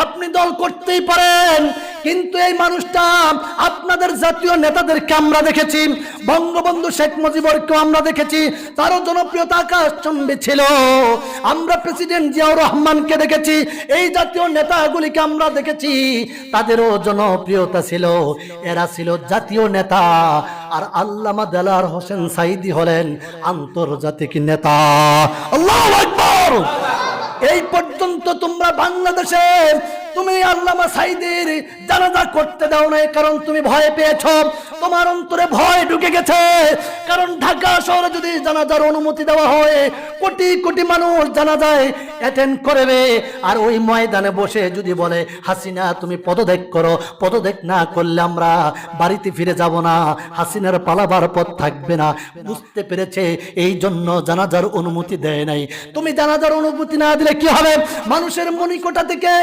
আপনি দল করতেই পারেন, কিন্তু এই মানুষটা আপনাদের জাতীয় নেতাদেরকে আমরা দেখেছি, বঙ্গবন্ধু শেখ মুজিবুরকে আমরা দেখেছি, তারও জনপ্রিয়তা আকাশচুম্বী ছিল। আমরা প্রেসিডেন্ট জিয়াউর রহমানকে দেখেছি, এই জাতীয় নেতাগুলিকে আমরা দেখেছি, তাদেরও জনপ্রিয়তা ছিল। এরা ছিল জাতীয় নেতা, আর আল্লামা দেলাওয়ার হোসেন সাঈদী হলেন আন্তর্জাতিক নেতা। আল্লাহু আকবার। এই পর্যন্ত তোমরা বাংলাদেশে তুমি আল্লামা সাঈদীর জানাজা করতে দাও নাই, কারণ তুমি ভয় পেয়েছো, তোমার অন্তরে ভয় ঢুকে গেছে। কারণ ঢাকা শহরে যদি জানাজার অনুমতি দেওয়া হয়, কোটি কোটি মানুষ জানাজায় অ্যাটেন্ড করবে, আর ওই ময়দানে বসে যদি বলে হাসিনা তুমি পদত্যাগ করো, পদত্যাগ না করলে আমরা বাড়িতে ফিরে যাব না, হাসিনার পালাবার পথ থাকবে না, বুঝতে পেরেছে, এই জন্য জানাজার অনুমতি দেয় নাই। তুমি জানাজার অনুমতি না দিলে কি হবে? মানুষের মনিকোটা থেকে,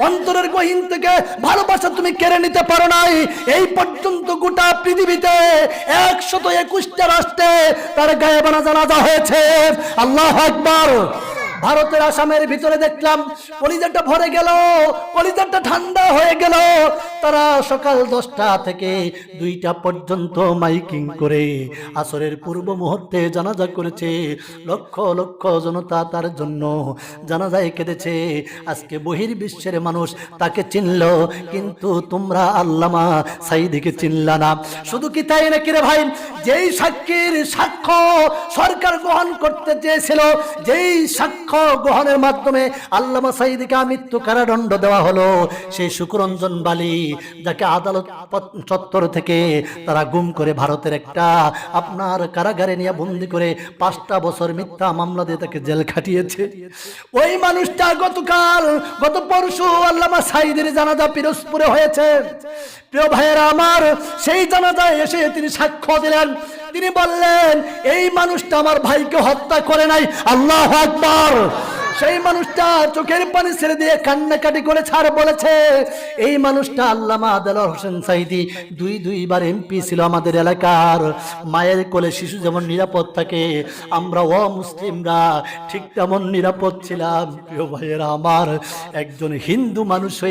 অন্তরের গহীন থেকে ভালোবাসা তুমি কেড়ে নিতে পারো নাই। এই পর্যন্ত গোটা পৃথিবীতে 121টা রাষ্ট্রে তার গায়েবানা জানাজা হয়েছে। আল্লাহু আকবার। ভারতের আসামের ভিতরে দেখলাম কলিজাটা ভরে গেল, কলিজাটা ঠান্ডা হয়ে গেল। তারা সকাল 10টা থেকে 2টা পর্যন্ত মাইকিং করে আসরের পূর্ব মুহূর্তে জানাজা করেছে। লক্ষ লক্ষ জনতা তার জন্য জানাজায় কেঁদেছে। আজকে বহির্বিশ্বের মানুষ তাকে চিনল, কিন্তু তোমরা আল্লামা সাঈদীকে চিনলা না। শুধু কি তাই নাকি রে ভাই? যেই সাক্ষীর সাক্ষ্য সরকার গ্রহণ করতে চেয়েছিল, যেই সাক্ষ্য গ্রহণের মাধ্যমে আল্লামা সাঈদীকে মৃত্যু কারাদণ্ড দেওয়া হলো, সেই শুকরঞ্জন বালি, যাকে আদালত চত্বর থেকে তারা গুম করে ভারতের একটা আপনার কারাগারে নিয়ে বন্দি করে 5টা বছর মিথ্যা মামলা দিয়ে তাকে জেল খাটিয়েছে। ওই মানুষটা গত পরশু আল্লামা সাঈদীর জানাজা পিরোজপুরে হয়েছে। প্রিয় ভাইয়েরা আমার, সেই জানাজায় এসে তিনি সাক্ষ্য দিলেন। তিনি বললেন এই মানুষটা আমার ভাইকে হত্যা করে নাই। আল্লাহু আকবার। সেই মানুষটা চোখের পানি ছেড়ে দিয়ে কান্নাকাটি করে ছাড় বলেছে, এই মানুষটা আল্লামা দেলাওয়ার হোসেন সাঈদী দুইবার এমপি ছিল আমাদের এলাকার। মায়ের কোলে শিশু যেমন নিরাপদ থাকে, আমরা অমুসলিমরা ঠিক তেমন নিরাপদ ছিলাম। প্রিয় ভাইয়েরা আমার, একজন হিন্দু মানুষ হয়ে